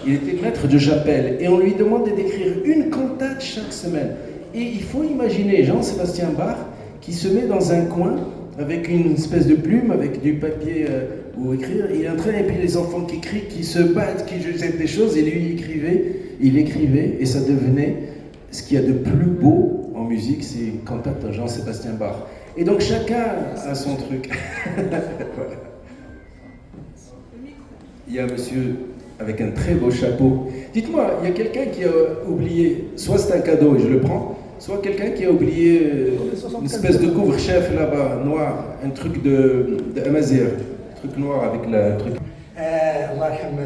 Il était maître de chapelle et on lui demandait d'écrire une cantate chaque semaine. Et il faut imaginer Jean-Sébastien Bach qui se met dans un coin avec une espèce de plume, avec du papier où écrire. Il est en train, et puis les enfants qui crient, qui se battent, qui jettent des choses, et lui il écrivait, et ça devenait ce qu'il y a de plus beau en musique, c'est une cantate de Jean-Sébastien Bach. Et donc chacun a son truc. Voilà. Il y a un monsieur avec un très beau chapeau. Dites-moi, il y a quelqu'un qui a oublié, soit c'est un cadeau et je le prends, soit quelqu'un qui a oublié une espèce de couvre-chef là-bas, noir, un truc de Amazir, un truc noir avec le truc. Allah yarham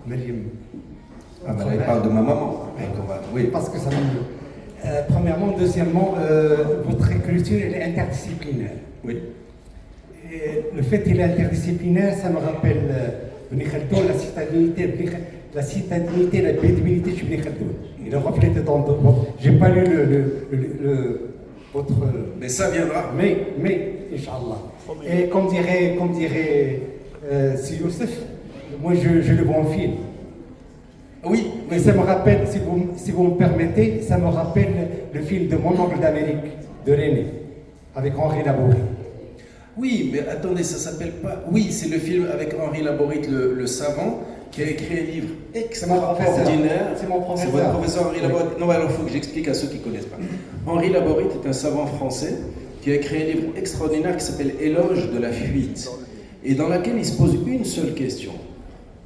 Mariam. Ah ben là, il parle de ma maman. Oui. Parce que ça va mieux. Premièrement, deuxièmement, votre écriture elle est interdisciplinaire. Oui. Et le fait qu'il est interdisciplinaire, ça me rappelle la citadinité. la citadinité, la bédouinité, je l'ai il est reflété dans j'ai pas lu votre. Mais ça viendra. Mais, Inch'Allah. Et comme dirait si Youssef, moi je le vois en film. Oui. Mais ça me rappelle, si vous me permettez, ça me rappelle le film de Mon oncle d'Amérique, de René, avec Henri Laborie. Oui, mais attendez, ça s'appelle pas. Oui, c'est le film avec Henri Laborit, le savant, qui a écrit un livre extraordinaire. C'est mon professeur. C'est votre professeur Henri Laborit. Non, alors il faut que j'explique à ceux qui ne connaissent pas. Henri Laborit est un savant français qui a écrit un livre extraordinaire qui s'appelle Éloge de la fuite, et dans laquelle il se pose une seule question.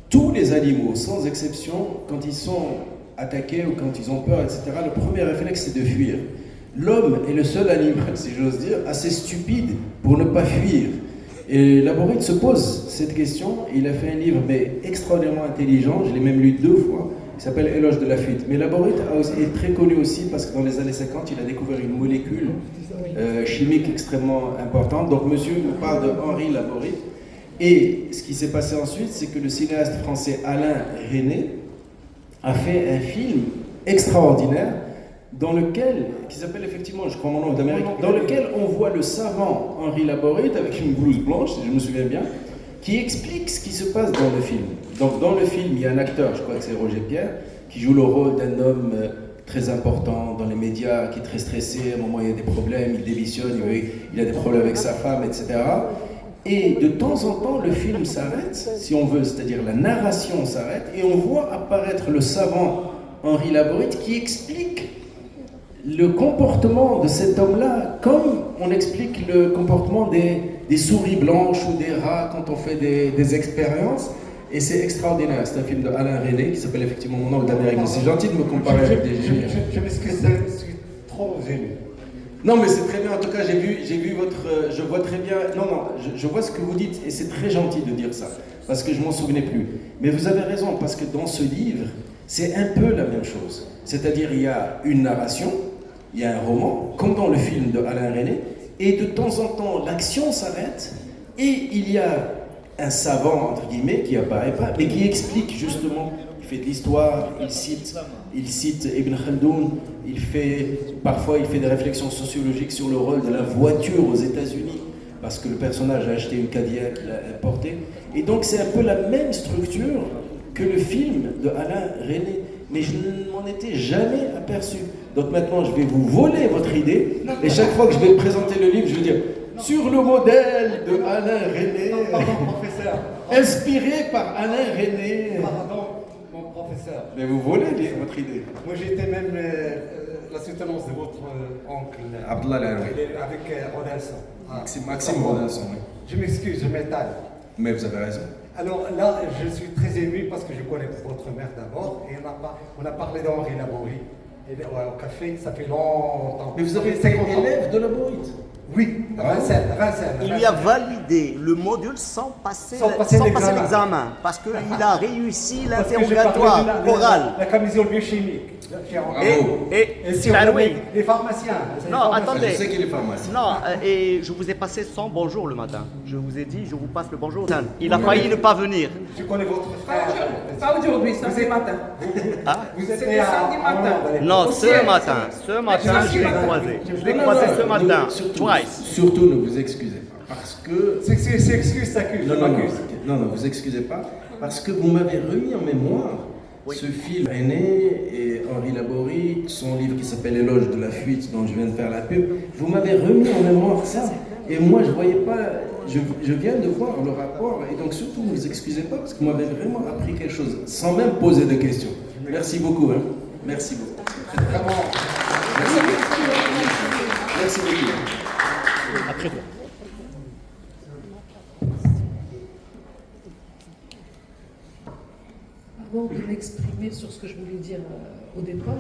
Tous les animaux, sans exception, quand ils sont attaqués ou quand ils ont peur, etc., le premier réflexe, c'est de fuir. L'homme est le seul animal, si j'ose dire, assez stupide pour ne pas fuir. Et Laborit se pose cette question, il a fait un livre mais extraordinairement intelligent, je l'ai même lu 2 fois, il s'appelle Éloge de la fuite. Mais Laborit est très connu aussi parce que dans les années 50, il a découvert une molécule chimique extrêmement importante. Donc monsieur nous parle de Henri Laborit. Et ce qui s'est passé ensuite, c'est que le cinéaste français Alain Resnais a fait un film extraordinaire qui s'appelle effectivement, je crois Mon oncle d'Amérique, dans lequel on voit le savant Henri Laborit avec une blouse blanche, si je me souviens bien, qui explique ce qui se passe dans le film. Donc dans le film, il y a un acteur, je crois que c'est Roger Pierre, qui joue le rôle d'un homme très important dans les médias, qui est très stressé, à un moment il y a des problèmes, il démissionne, il a des problèmes avec sa femme, etc. Et de temps en temps, le film s'arrête, si on veut, c'est-à-dire la narration s'arrête, et on voit apparaître le savant Henri Laborit qui explique le comportement de cet homme-là, comme on explique le comportement des souris blanches ou des rats quand on fait des expériences. Et c'est extraordinaire. C'est un film de Alain Resnais qui s'appelle effectivement Mon oncle d'Amérique. C'est gentil de me comparer avec des génies. Je m'excuse, je suis trop ému. Non, mais c'est très bien. En tout cas, j'ai vu votre. Je vois très bien. Non, je vois ce que vous dites et c'est très gentil de dire ça parce que je m'en souvenais plus. Mais vous avez raison parce que dans ce livre, c'est un peu la même chose. C'est-à-dire, il y a une narration, il y a un roman, comme dans le film de Alain Resnais, et de temps en temps, l'action s'arrête et il y a un savant entre guillemets qui apparaît pas, mais qui explique justement. Il fait de l'histoire, il cite Ibn Khaldoun, parfois il fait des réflexions sociologiques sur le rôle de la voiture aux États-Unis, parce que le personnage a acheté une Cadillac qu'il a importée. Et donc c'est un peu la même structure que le film de Alain Resnais, mais je ne m'en étais jamais aperçu. Donc maintenant je vais vous voler votre idée, et chaque fois que je vais présenter le livre, je vais dire sur le modèle de Alain Resnais, professeur, inspiré par Alain Resnais. Pardon. Professeur. Mais vous volez votre idée. Moi j'étais même la soutenance de votre oncle Abdallah Laoui. Avec Rodinson. Maxime Rodinson, oui. Je m'excuse, je m'étale. Mais vous avez raison. Alors là, je suis très ému parce que je connais votre mère d'abord et on a parlé d'Henri Laborit. Au café, ça fait longtemps. Mais vous avez été élève de Laborit? Oui, à Vincennes. Il lui a validé le module sans passer l'examen, parce qu'il a réussi l'interrogatoire oral. La camisole biochimique. Et les pharmaciens. Non, attendez. Je sais qu'il est pharmacien. Non, et je vous ai passé sans bonjour le matin. Je vous ai dit, je vous passe le bonjour. Il a failli ne pas venir. Je connais votre frère. Pas aujourd'hui, samedi matin. Vous êtes C'était samedi matin. Non, ce matin, je l'ai croisé. Je l'ai croisé ce matin. Surtout ne vous excusez pas. Parce que. C'est excuse, s'accuse. Non, vous excusez pas. Parce que vous m'avez remis en mémoire ce film Resnais et Henri Laborit, son livre qui s'appelle Éloge de la fuite, dont je viens de faire la pub. Vous m'avez remis en mémoire ça. Et moi, je voyais pas. Je viens de voir le rapport. Et donc, surtout, ne vous excusez pas parce que vous m'avez vraiment appris quelque chose sans même poser de questions. Merci beaucoup. Hein. Merci beaucoup. Vraiment. Merci beaucoup. Merci beaucoup. Après toi. Avant de m'exprimer sur ce que je voulais dire au départ,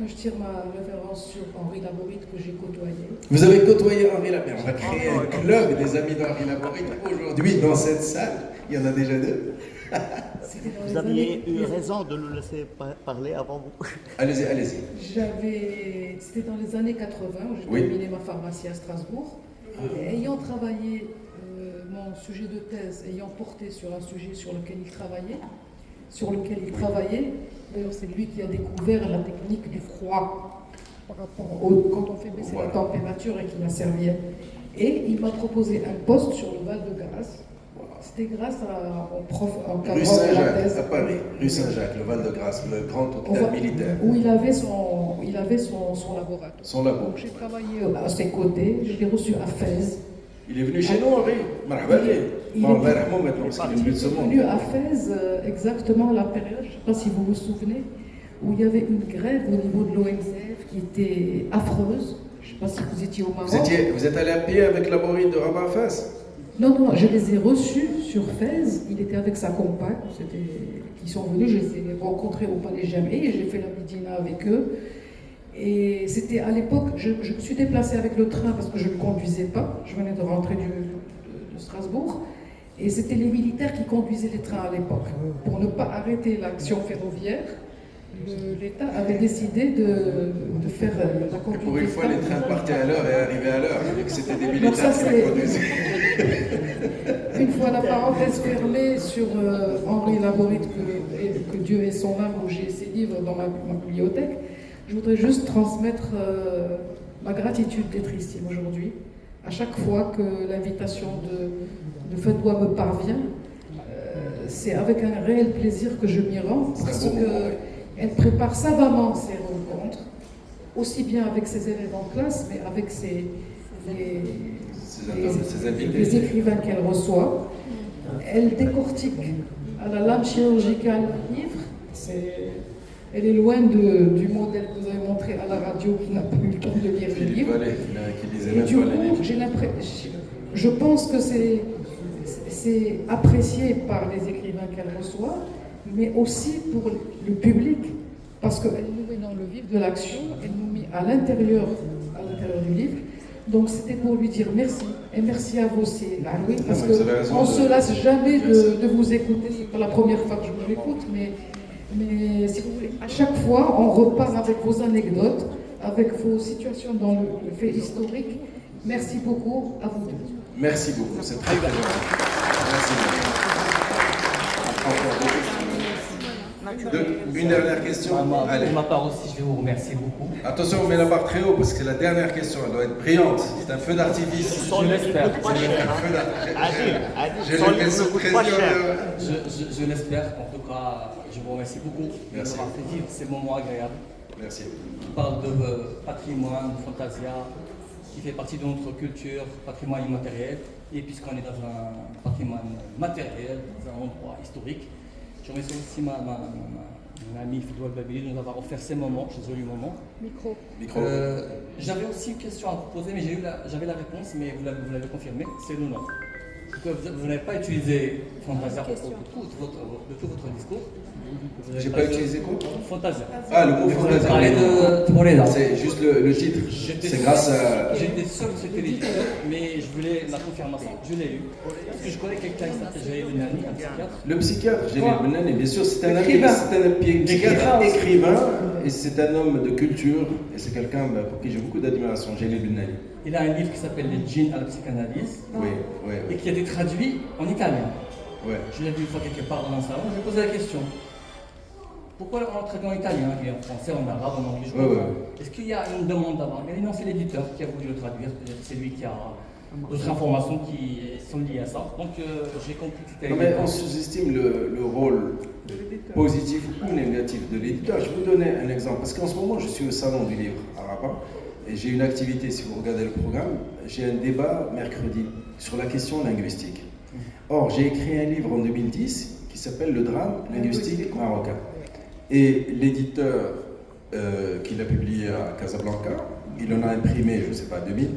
je tire ma référence sur Henri Laborit que j'ai côtoyé. Vous avez côtoyé Henri Laborit. On va créer un club des amis d'Henri Laborit aujourd'hui dans cette salle. Il y en a déjà 2. Vous aviez eu raison de nous laisser parler avant vous. Allez-y. C'était dans les années 80 où j'ai terminé ma pharmacie à Strasbourg. Et ayant travaillé mon son sujet de thèse ayant porté sur un sujet sur lequel il travaillait. D'ailleurs, c'est lui qui a découvert la technique du froid par rapport quand on fait baisser la température et qui m'a servi. Et il m'a proposé un poste sur le Val-de-Grâce. C'était grâce à mon prof en Rue Saint-Jacques, à Paris, rue Saint-Jacques, le Val-de-Grâce, le grand hôpital militaire. Où il avait son laboratoire. Son labo. Donc j'ai travaillé à ses côtés, je l'ai reçu à Fès. Il est venu chez nous, Henri. Il est venu à Fès exactement à la période, je ne sais pas si vous vous souvenez, où il y avait une grève au niveau de l'ONCF qui était affreuse. Je ne sais pas si vous étiez au Maroc. Vous êtes allé à pied avec la Laborie de Rabat à Fès? Non, je les ai reçus sur Fès. Il était avec sa compagne, qui sont venus. Je les ai rencontrés au Palais Jamé et j'ai fait la Médina avec eux. Et c'était à l'époque, je me suis déplacée avec le train parce que je ne conduisais pas. Je venais de rentrer de Strasbourg. Et c'était les militaires qui conduisaient les trains à l'époque. Pour ne pas arrêter l'action ferroviaire, l'État avait décidé de faire la conduite. Pour une fois, les trains partaient à l'heure et arrivaient à l'heure. Et que c'était des militaires ça, qui les conduisaient. Une fois la parenthèse fermée sur Henri Laborie, que Dieu ait son âme, où j'ai ses livres dans ma bibliothèque, je voudrais juste transmettre ma gratitude d'être ici aujourd'hui. À chaque fois que l'invitation de Fedwa me parvient, c'est avec un réel plaisir que je m'y rends, parce qu'elle prépare savamment ses rencontres, aussi bien avec ses élèves en classe, mais avec les écrivains qu'elle reçoit. Elle décortique à la lame chirurgicale le livre. Elle est loin du modèle que vous avez montré à la radio qui n'a pas eu le temps de lire le livre. Et du coup, je pense que c'est apprécié par les écrivains qu'elle reçoit, mais aussi pour le public, parce qu'elle nous met dans le vif de l'action, elle nous met à l'intérieur du livre. Donc c'était pour lui dire merci, et merci à vous aussi, Aloui, parce qu'on ne se lasse jamais de vous écouter. C'est pas la première fois que je vous écoute, mais si vous voulez, à chaque fois, on repart avec vos anecdotes, avec vos situations dans le fait historique. Merci beaucoup à vous tous. Merci beaucoup, c'est très bien. Merci beaucoup. Une dernière question. Pour ma part aussi, je vais vous remercier beaucoup. Attention, on met la barre très haut parce que la dernière question, elle doit être brillante. C'est un feu d'artifice. Je l'espère. Je l'espère. En tout cas, je vous remercie beaucoup de m'avoir fait vivre ces moments agréables. Merci. On parle de patrimoine, de fantasia, qui fait partie de notre culture, patrimoine immatériel. Et puisqu'on est dans un patrimoine matériel, dans un endroit historique, je remercie aussi mon ami Fedwa Babili de nous avoir offert ces moments, ces jolis moments. Micro. J'avais aussi une question à vous poser, mais j'avais la réponse, mais vous l'avez confirmé, c'est le nom. Vous n'avez pas utilisé Fantasia de tout votre discours. J'ai pas utilisé quoi? Fantasia. Ah, le mot Fantasia. Vous parlez de Timor-Leste. C'est juste le titre. C'est grâce à. J'étais sûr que c'était l'éditeur, mais je voulais la confirmation. Je l'ai lu. Parce que je connais quelqu'un qui s'appelle Jalil Benani, un psychiatre. Le psychiatre, Jalil Benani, bien sûr, c'est un psychiatre écrivain, et c'est un homme de culture, et c'est quelqu'un pour qui j'ai beaucoup d'admiration, Jalil Benani. Il a un livre qui s'appelle Les djinns à la psychanalyse. Oui. Et qui a été traduit en italien. Ouais. Je l'ai vu une fois quelque part dans un salon, je lui ai posé la question. Pourquoi on l'a traduit en italien, et en français, en arabe, en anglais? Est-ce qu'il y a une demande d'avant? Il a dit non, c'est l'éditeur qui a voulu le traduire, c'est lui qui a d'autres informations qui sont liées à ça. Donc j'ai compris que c'était. Non, mais on sous-estime le rôle positif ou négatif de l'éditeur. Je vais vous donner un exemple, parce qu'en ce moment, je suis au salon du livre à Rabat, et j'ai une activité, si vous regardez le programme, j'ai un débat mercredi sur la question linguistique. Or, j'ai écrit un livre en 2010 qui s'appelle Le drame linguistique marocain. Et l'éditeur qui l'a publié à Casablanca, il en a imprimé, je ne sais pas, 2000,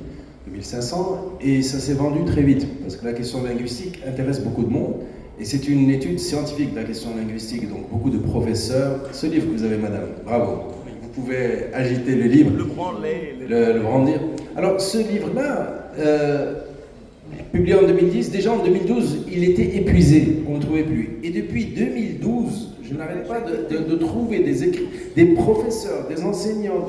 2500, et ça s'est vendu très vite, parce que la question linguistique intéresse beaucoup de monde, et c'est une étude scientifique de la question linguistique, donc beaucoup de professeurs. Ce livre que vous avez, madame, bravo. Vous pouvez agiter le livre, le brandir. Alors, ce livre-là, publié en 2010, déjà en 2012, il était épuisé, on ne trouvait plus. Et depuis 2012, je n'arrête pas de trouver des professeurs, des enseignants,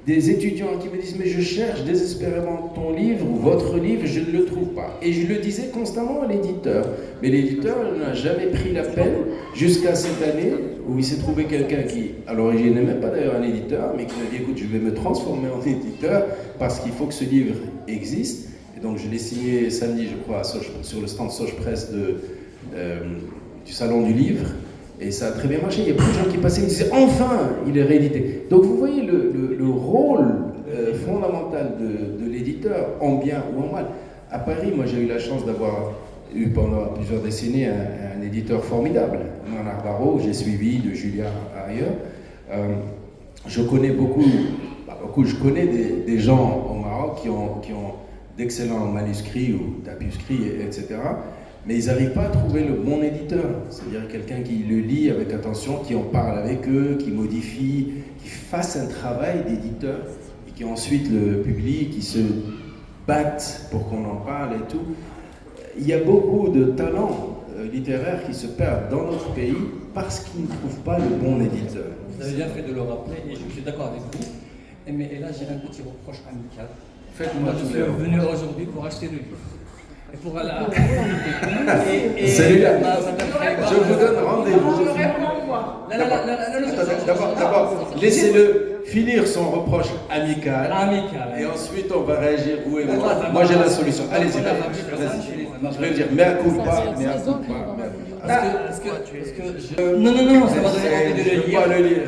des étudiants qui me disent « mais je cherche désespérément ton livre ou votre livre, je ne le trouve pas ». Et je le disais constamment à l'éditeur. Mais l'éditeur n'a jamais pris la peine jusqu'à cette année où il s'est trouvé quelqu'un qui, à l'origine, n'est même pas d'ailleurs un éditeur, mais qui m'a dit « écoute, je vais me transformer en éditeur parce qu'il faut que ce livre existe ». Et donc je l'ai signé samedi, je crois, sur le stand Soch Press du Salon du Livre. Et ça a très bien marché. Il y a beaucoup de gens qui passaient et disaient « enfin, il est réédité ». Donc vous voyez le rôle fondamental de l'éditeur, en bien ou en mal. À Paris, moi j'ai eu la chance d'avoir eu pendant plusieurs décennies un éditeur formidable, Bernard Barrault, que j'ai suivi de Julia à ailleurs. Je connais je connais des gens au Maroc qui ont d'excellents manuscrits ou tapuscrits, etc. Mais ils n'arrivent pas à trouver le bon éditeur, c'est-à-dire quelqu'un qui le lit avec attention, qui en parle avec eux, qui modifie, qui fasse un travail d'éditeur et qui ensuite le publie, qui se battent pour qu'on en parle et tout. Il y a beaucoup de talents littéraires qui se perdent dans notre pays parce qu'ils ne trouvent pas le bon éditeur. Vous avez bien fait de le rappeler et je suis d'accord avec vous. Mais là, j'ai un petit reproche amical. Faites-moi je suis venu aujourd'hui pour acheter le livre. Et pour la celui-là, je vous donne rendez-vous. D'abord, laissez-le finir son reproche amical. Et ensuite, on va réagir, vous et moi. Moi, j'ai la solution. Allez-y, je vais le dire, mea culpa, mea culpa. Non, ça m'a donné envie de le lire. Pas le lire.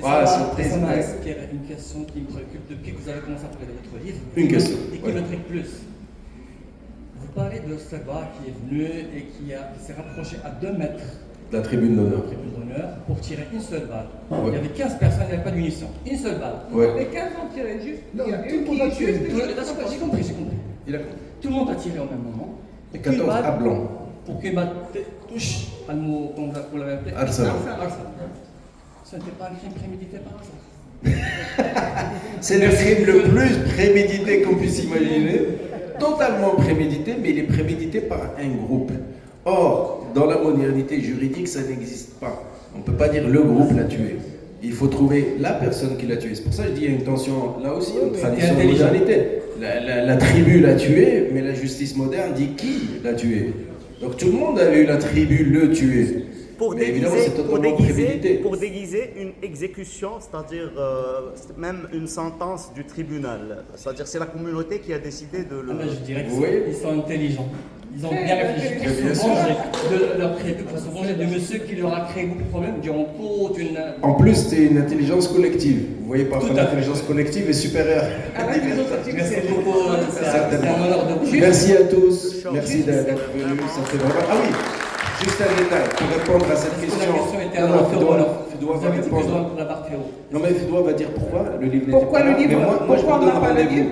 Ça m'a inspiré une question qui me préoccupe depuis que vous avez commencé à parler de votre livre. Une question. Et qui me tripe plus. Vous parlez de Seba qui est venu et qui s'est rapproché à 2 mètres de la tribune d'honneur pour tirer une seule balle. Ouais. Il y avait 15 personnes, il n'y avait pas de munitions. Une seule balle. Ouais. Les 15 ont tiré juste. Non, il y a tout une le monde qui a est tiré. juste. J'ai compris. Tout le monde a tiré au même moment. Et 14 à blanc. Pour qu'une balle touche à nous, comme vous l'avez appelé, Arsène. Ce n'était pas un crime prémédité par hasard. C'est le crime le plus prémédité qu'on puisse imaginer. Totalement prémédité, mais il est prémédité par un groupe. Or, dans la modernité juridique, ça n'existe pas. On ne peut pas dire le groupe l'a tué. Il faut trouver la personne qui l'a tué. C'est pour ça que je dis qu'il y a une tension là aussi, une tradition de modernité. La tribu l'a tué, mais la justice moderne dit qui l'a tué. Donc tout le monde a vu la tribu le tuer. Pour déguiser une exécution, c'est-à-dire même une sentence du tribunal. C'est-à-dire c'est la communauté qui a décidé de le... Je dirais qu'ils sont intelligents. Ils ont bien réfléchi pour se venger de monsieur qui leur a créé beaucoup de problèmes durant toute une... En plus, c'est une intelligence collective. Vous voyez, parfois l'intelligence collective est supérieure. Merci beaucoup. C'est un honneur de vous. Merci à tous. Merci d'être venus. Ah oui, juste un détail pour répondre à cette question. Fedoua va répondre. Non, mais Fedoua va dire pourquoi le livre n'était Pourquoi pas là. le livre? Moi, je vous Pourquoi on donne n'a pas le rendez-vous. livre?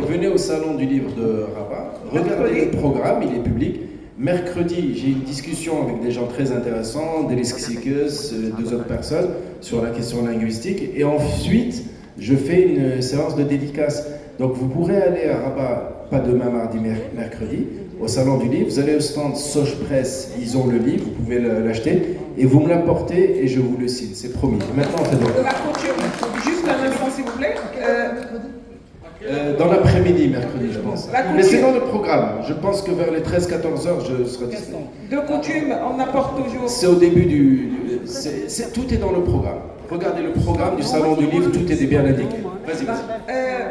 Venez au salon du livre de Rabat, regardez le programme, il est public. Mercredi, j'ai une discussion avec des gens très intéressants, Delis Xikes, 2 autres personnes, sur la question linguistique. Et ensuite, je fais une séance de dédicace. Donc vous pourrez aller à Rabat, pas demain, mardi, mercredi, au salon du livre. Vous allez au stand Soch Press, ils ont le livre, vous pouvez l'acheter. Et vous me l'apportez et je vous le signe, c'est promis. Maintenant, on fait donc. La couture, juste un instant s'il vous plaît. Dans l'après-midi, mercredi, je pense. Mais c'est dans le programme. Je pense que vers les 13-14 heures, je serai disponible. De coutume, on apporte toujours. C'est au début tout est dans le programme. Regardez le programme du salon du livre, tout est bien indiqué. Vas-y.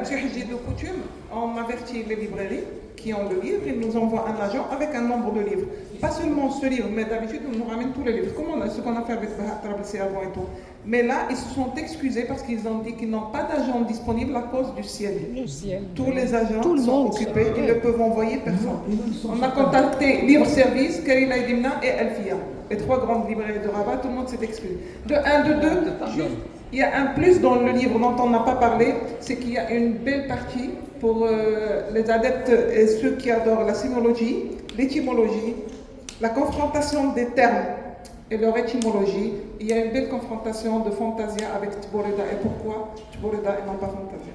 Monsieur Hidji, de coutume, on avertit les librairies qui ont le livre, ils nous envoient un agent avec un nombre de livres. Pas seulement ce livre, mais d'habitude, on nous ramène tous les livres, comme ce qu'on a fait avec Traversé avant et tout. Mais là, ils se sont excusés parce qu'ils ont dit qu'ils n'ont pas d'agent disponible à cause du ciel. Tous les agents sont occupés, ils ne peuvent envoyer personne. On a contacté Livre Service, Karina Edimna et Elfia, les 3 grandes librairies de Rabat, tout le monde s'est excusé. De 1, de 2, il y a un plus dans le livre dont on n'a pas parlé, c'est qu'il y a une belle partie pour les adeptes et ceux qui adorent la sémiologie, l'étymologie, la confrontation des termes et leur étymologie. Il y a une belle confrontation de Fantasia avec Tboreda. Et pourquoi Tboreda et non pas Fantasia?